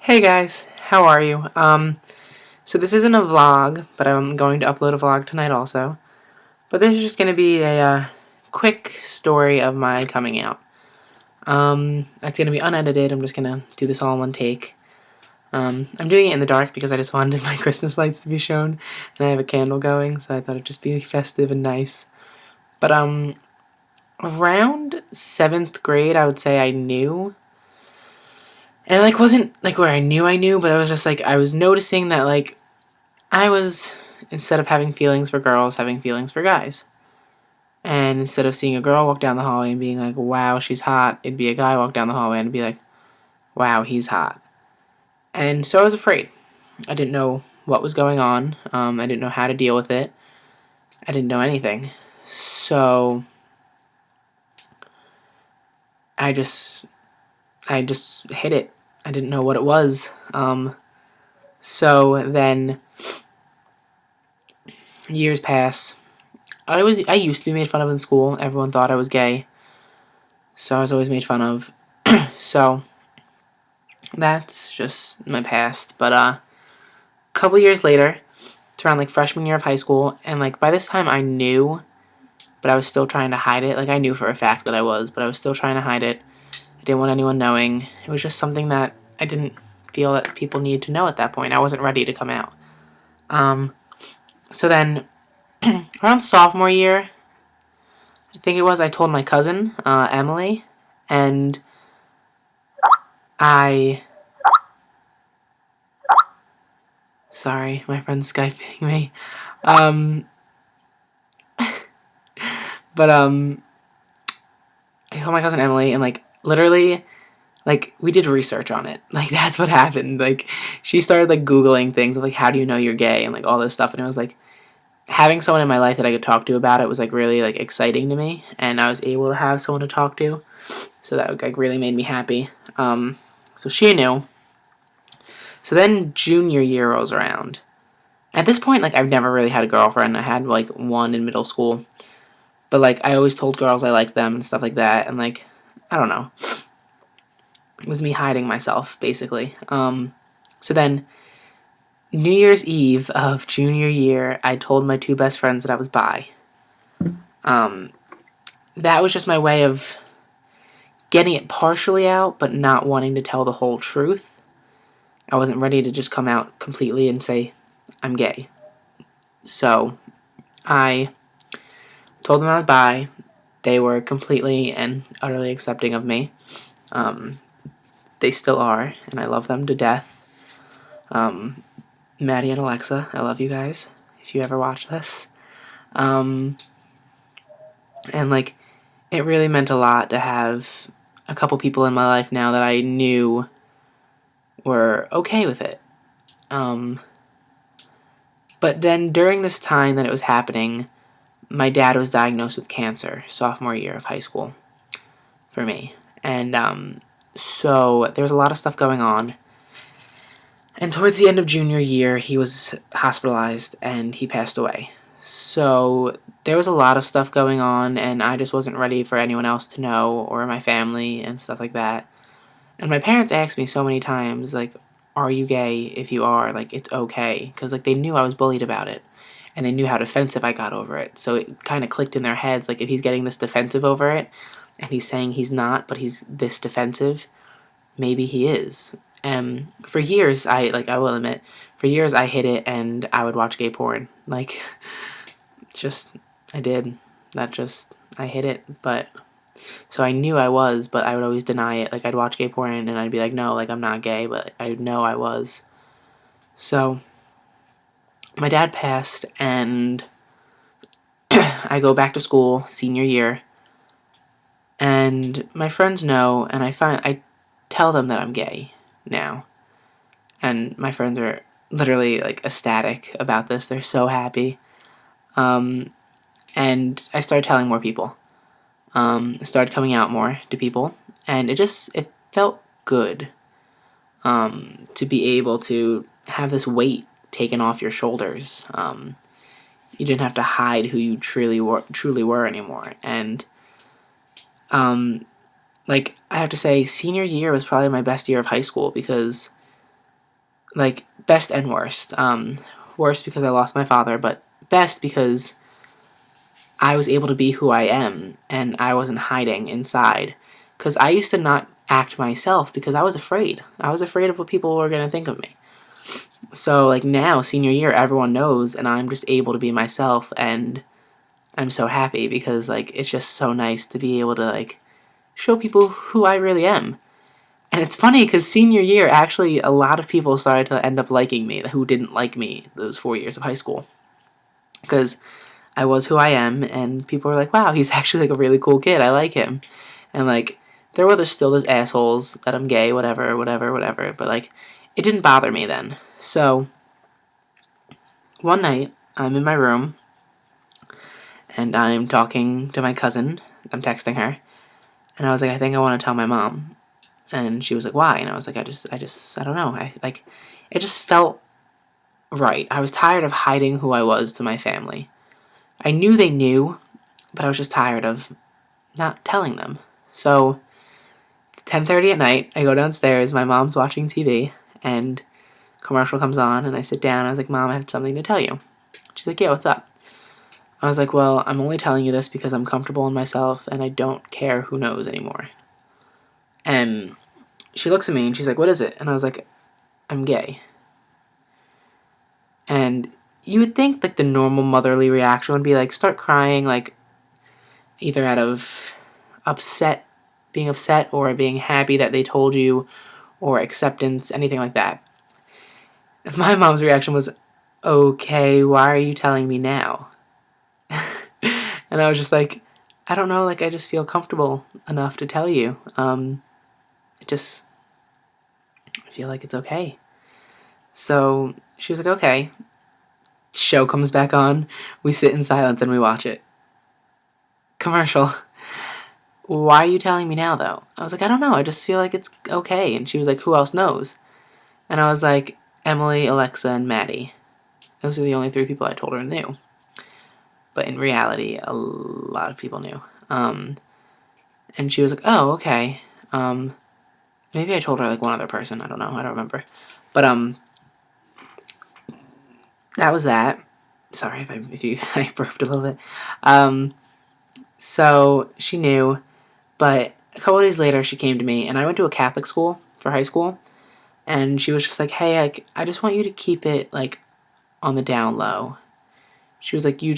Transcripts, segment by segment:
Hey guys, how are you? So this isn't a vlog, but I'm going to upload a vlog tonight also. But this is just going to be a quick story of my coming out. It's going to be unedited. I'm just going to do this all in one take. I'm doing it in the dark because I just wanted my Christmas lights to be shown, and I have a candle going, so I thought it'd just be festive and nice. But around 7th grade, I would say I knew. And wasn't where I knew, but I was just I was noticing that I was, instead of having feelings for girls, having feelings for guys. And instead of seeing a girl walk down the hallway and being like, wow, she's hot, it'd be a guy walk down the hallway and be like, wow, he's hot. And so I was afraid. I didn't know what was going on. I didn't know how to deal with it. I didn't know anything. So I just hid it. I didn't know what it was. So then years pass. I used to be made fun of in school. Everyone thought I was gay. So I was always made fun of. So that's just my past. But a couple years later, it's around freshman year of high school, and by this time I knew, but I was still trying to hide it. I knew for a fact that I was, but I was still trying to hide it. I didn't want anyone knowing. It was just something that I didn't feel that people needed to know at that point. I wasn't ready to come out. So then around sophomore year, I think it was, I told my cousin, Emily, and sorry, my friend's Skyping me. But I told my cousin Emily, and literally, we did research on it. That's what happened. She started Googling things of how do you know you're gay and all this stuff, and it was having someone in my life that I could talk to about it was really exciting to me, and I was able to have someone to talk to, so that really made me happy. So she knew. So then junior year rolls around. At this point, I've never really had a girlfriend. I had one in middle school, but I always told girls I liked them and stuff like that, and I don't know. It was me hiding myself basically. So then New Year's Eve of junior year, I told my two best friends that I was bi. That was just my way of getting it partially out, but not wanting to tell the whole truth. I wasn't ready to just come out completely and say, I'm gay. So, I told them I was bi. They were completely and utterly accepting of me. They still are, and I love them to death. Maddie and Alexa, I love you guys, if you ever watch this. And it really meant a lot to have a couple people in my life now that I knew were okay with it. But then during this time that it was happening, my dad was diagnosed with cancer, sophomore year of high school, for me. And so there was a lot of stuff going on. And towards the end of junior year, he was hospitalized and he passed away. So there was a lot of stuff going on, and I just wasn't ready for anyone else to know, or my family and stuff like that. And my parents asked me so many times, are you gay? If you are, it's okay. Because, they knew I was bullied about it. And they knew how defensive I got over it. So it kind of clicked in their heads, if he's getting this defensive over it, and he's saying he's not, but he's this defensive, maybe he is. And for years, I will admit, for years I hid it, and I would watch gay porn. I did. I hid it, but... So I knew I was, but I would always deny it. I'd watch gay porn, and I'd be like, no, I'm not gay, but I would know I was. So, my dad passed, and I go back to school, senior year, and my friends know, and I tell them that I'm gay now. And my friends are literally, ecstatic about this. They're so happy. And I started telling more people. Started coming out more to people, and it felt good to be able to have this weight taken off your shoulders. You didn't have to hide who you truly were anymore. And I have to say, senior year was probably my best year of high school, because like, best and worst. Worst because I lost my father, but best because I was able to be who I am and I wasn't hiding inside. Because I used to not act myself because I was afraid. I was afraid of what people were going to think of me. So, like, now, senior year, everyone knows, and I'm just able to be myself, and I'm so happy because, like, it's just so nice to be able to, like, show people who I really am. And it's funny because senior year, actually, a lot of people started to end up liking me who didn't like me those 4 years of high school. Because I was who I am, and people were like, wow, he's actually, like, a really cool kid. I like him. And, like, there were still those assholes that I'm gay, whatever, whatever, whatever. But, like, it didn't bother me then. So, one night, I'm in my room, and I'm talking to my cousin. I'm texting her. And I was like, I think I want to tell my mom. And she was like, why? And I was like, I don't know. It just felt right. I was tired of hiding who I was to my family. I knew they knew, but I was just tired of not telling them. So it's 10:30 at night. I go downstairs. My mom's watching TV, and commercial comes on, and I sit down. I was like, Mom, I have something to tell you. She's like, yeah, what's up? I was like, well, I'm only telling you this because I'm comfortable in myself, and I don't care who knows anymore. And she looks at me, and she's like, what is it? And I was like, I'm gay. And you would think, like, the normal motherly reaction would be, like, start crying, like, either out of being upset, or being happy that they told you, or acceptance, anything like that. My mom's reaction was, okay, why are you telling me now? And I was just like, I don't know, like, I just feel comfortable enough to tell you. I feel like it's okay. So she was like, okay. Show comes back on. We sit in silence and we watch it. Commercial. Why are you telling me now, though? I was like, I don't know. I just feel like it's okay. And she was like, who else knows? And I was like, Emily, Alexa, and Maddie. Those are the only 3 people I told her knew. But in reality, a lot of people knew. And she was like, oh, okay. Maybe I told her, like, one other person. I don't know. I don't remember. But, that was that. Sorry if you I burped a little bit. So she knew, but a couple of days later she came to me, and I went to a Catholic school for high school, and she was just like, hey, I just want you to keep it, like, on the down low. She was like, you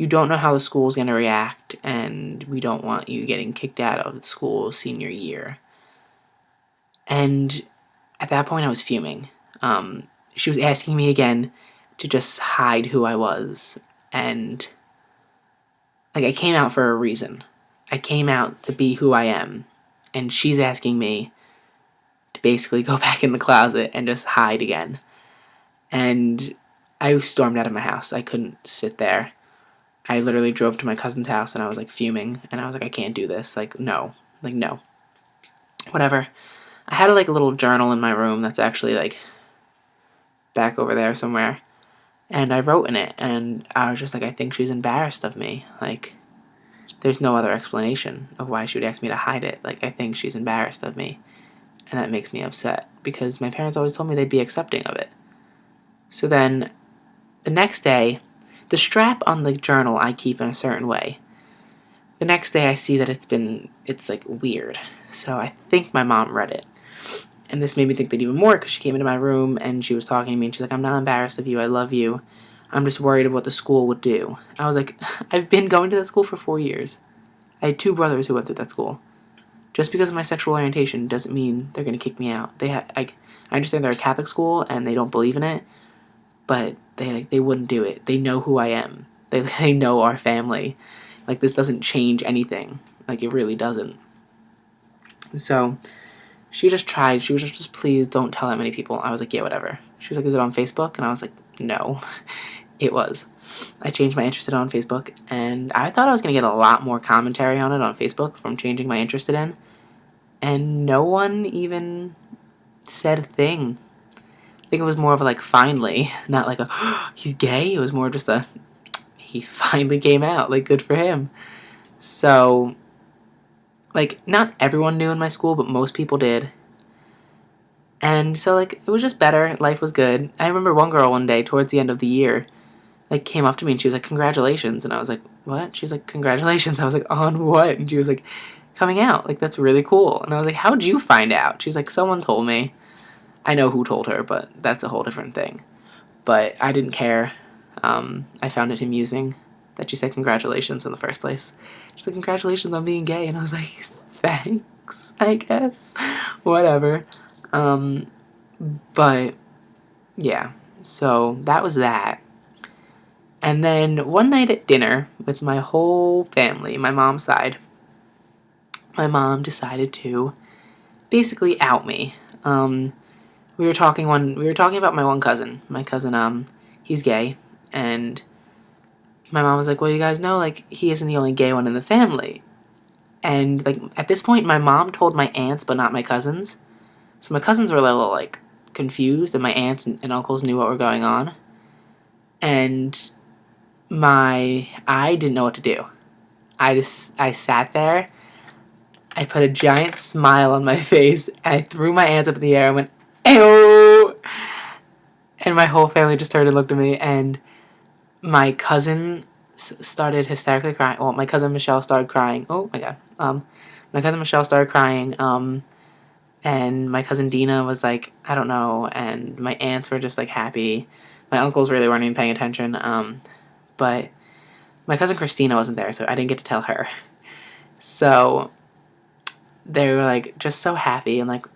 don't know how the school's going to react, and we don't want you getting kicked out of the school senior year. And at that point I was fuming. She was asking me again to just hide who I was, and, like, I came out for a reason. I came out to be who I am, and she's asking me to basically go back in the closet and just hide again. And I stormed out of my house. I couldn't sit there. I literally drove to my cousin's house, and I was, like, fuming, and I was like, I can't do this. Like, no. Like, no. Whatever. I had, like, a little journal in my room that's actually, like, back over there somewhere. And I wrote in it, and I was just like, I think she's embarrassed of me. Like, there's no other explanation of why she would ask me to hide it. Like, I think she's embarrassed of me, and that makes me upset, because my parents always told me they'd be accepting of it. So then, the next day, the strap on the journal I keep in a certain way. The next day I see that it's, like, weird. So I think my mom read it. And this made me think that even more, because she came into my room and she was talking to me, and she's like, I'm not embarrassed of you, I love you. I'm just worried of what the school would do. I was like, I've been going to that school for 4 years. I had 2 brothers who went through that school. Just because of my sexual orientation doesn't mean they're going to kick me out. I understand they're a Catholic school and they don't believe in it, but they wouldn't do it. They know who I am. They know our family. Like, this doesn't change anything. Like, it really doesn't. So she just tried. She was just, please don't tell that many people. I was like, yeah, whatever. She was like, is it on Facebook? And I was like, no. It was. I changed my interested on Facebook, and I thought I was going to get a lot more commentary on it on Facebook from changing my interested in, and no one even said a thing. I think it was more of a, like, finally, not like a, he's gay. It was more just a, he finally came out. Like, good for him. So, like, not everyone knew in my school, but most people did. And so, like, it was just better. Life was good. I remember one girl one day towards the end of the year, like, came up to me and she was like, congratulations. And I was like, what? She was like, congratulations. I was like, on what? And she was like, coming out. Like, that's really cool. And I was like, how'd you find out? She's like, someone told me. I know who told her, but that's a whole different thing. But I didn't care. I found it amusing that she said congratulations in the first place. She's like, congratulations on being gay. And I was like, thanks, I guess. Whatever. But, yeah. So, that was that. And then one night at dinner with my whole family, my mom's side, my mom decided to basically out me. We were talking about my one cousin. My cousin, he's gay, and my mom was like, "Well, you guys know, like, he isn't the only gay one in the family." And like at this point, my mom told my aunts, but not my cousins. So my cousins were a little like confused, and my aunts and uncles knew what were going on. And I didn't know what to do. I sat there. I put a giant smile on my face. I threw my hands up in the air and went, "Ew!" And my whole family just turned and looked at me. And my cousin started hysterically crying. Well, my cousin Michelle started crying. Oh my god. My cousin Michelle started crying. And my cousin Dina was like, I don't know. And my aunts were just like happy. My uncles really weren't even paying attention. But my cousin Christina wasn't there, so I didn't get to tell her. So they were like just so happy, and like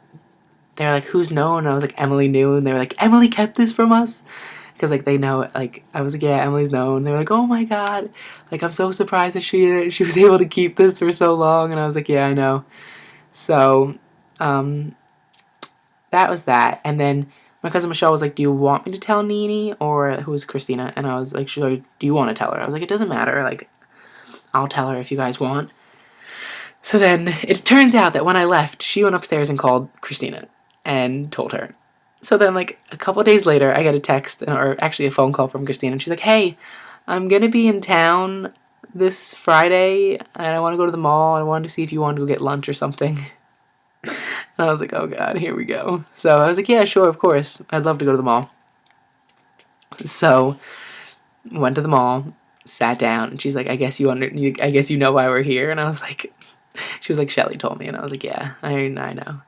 they were like, "Who's known?" And I was like, "Emily knew," and they were like, "Emily kept this from us," because like they know. Like I was like, "Yeah, Emily's known." They were like, "Oh my god!" Like I'm so surprised that she was able to keep this for so long, and I was like, "Yeah, I know." So, that was that, and then my cousin Michelle was like, "Do you want me to tell Nene or who was Christina?" And I was like, "She's like, do you want to tell her?" I was like, "It doesn't matter. Like, I'll tell her if you guys want." So then it turns out that when I left, she went upstairs and called Christina and told her. So then, like, a couple of days later, I get a text, or actually a phone call from Christina, and she's like, "Hey, I'm gonna be in town this Friday, and I want to go to the mall. I wanted to see if you wanted to go get lunch or something." And I was like, "Oh God, here we go." So I was like, "Yeah, sure, of course. I'd love to go to the mall." So went to the mall, sat down, and she's like, I guess you know why we're here." And I was like, she was like, "Shelly told me," and I was like, "Yeah, I know."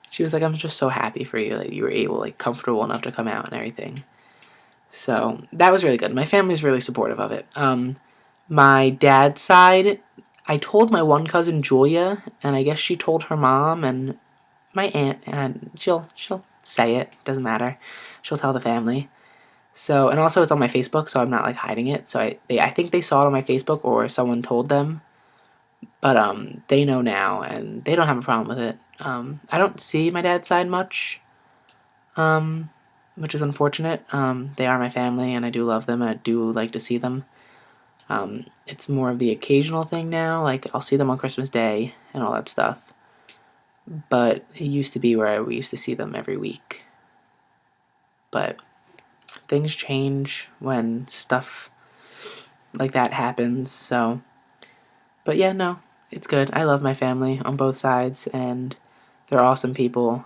She was like, "I'm just so happy for you that you were able, like, comfortable enough to come out and everything." So that was really good. My family's really supportive of it. My dad's side, I told my one cousin Julia, and I guess she told her mom and my aunt, and she'll say it. Doesn't matter. She'll tell the family. So, and also it's on my Facebook, so I'm not like hiding it. So I think they saw it on my Facebook or someone told them, but they know now and they don't have a problem with it. I don't see my dad's side much, which is unfortunate. They are my family and I do love them and I do like to see them. It's more of the occasional thing now. Like I'll see them on Christmas Day and all that stuff. But it used to be where we used to see them every week. But things change when stuff like that happens. So, but yeah, no, it's good. I love my family on both sides, and they're awesome people,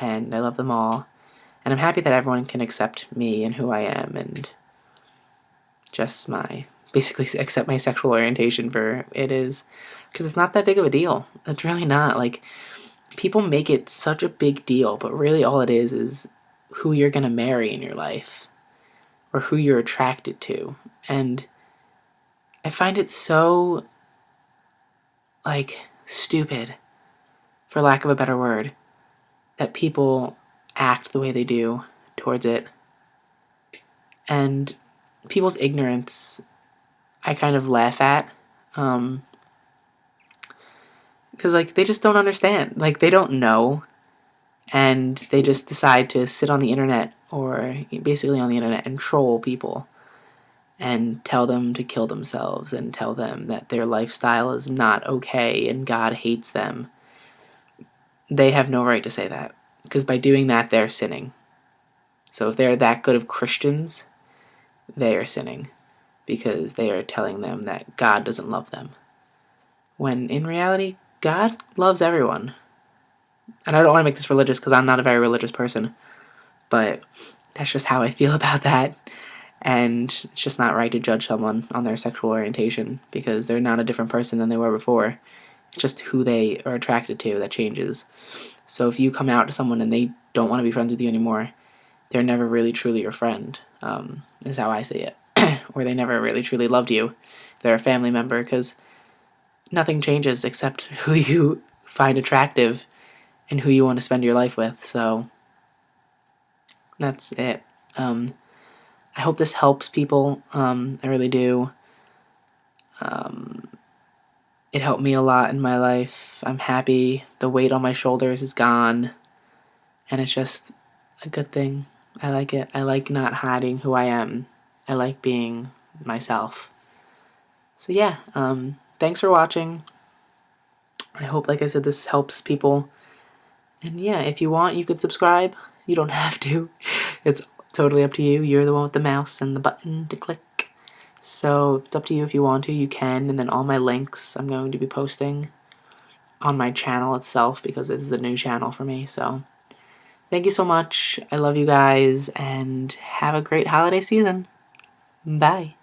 and I love them all. And I'm happy that everyone can accept me and who I am, and just basically accept my sexual orientation for it is, because it's not that big of a deal. It's really not. Like, people make it such a big deal, but really all it is who you're gonna marry in your life, or who you're attracted to. And I find it so, like, stupid, for lack of a better word, that people act the way they do towards it. And people's ignorance, I kind of laugh at. Because, like, they just don't understand. Like, they don't know. And they just decide to sit on the internet, or basically on the internet, and troll people. And tell them to kill themselves, and tell them that their lifestyle is not okay and God hates them. They have no right to say that, because by doing that, they're sinning. So if they're that good of Christians, they are sinning, because they are telling them that God doesn't love them. When in reality, God loves everyone. And I don't want to make this religious because I'm not a very religious person, but that's just how I feel about that. And it's just not right to judge someone on their sexual orientation because they're not a different person than they were before. It's just who they are attracted to that changes. So if you come out to someone and they don't want to be friends with you anymore, they're never really truly your friend, is how I see it. Or they never really truly loved you. They're a family member because nothing changes except who you find attractive and who you want to spend your life with. So that's it. I hope this helps people. I really do. It helped me a lot in my life. I'm happy. The weight on my shoulders is gone. And it's just a good thing. I like it. I like not hiding who I am. I like being myself. So yeah, thanks for watching. I hope, like I said, this helps people. And yeah, if you want, you could subscribe. You don't have to. It's totally up to you. You're the one with the mouse and the button to click. So it's up to you if you want to. You can. And then all my links I'm going to be posting on my channel itself because this is a new channel for me. So thank you so much. I love you guys and have a great holiday season. Bye.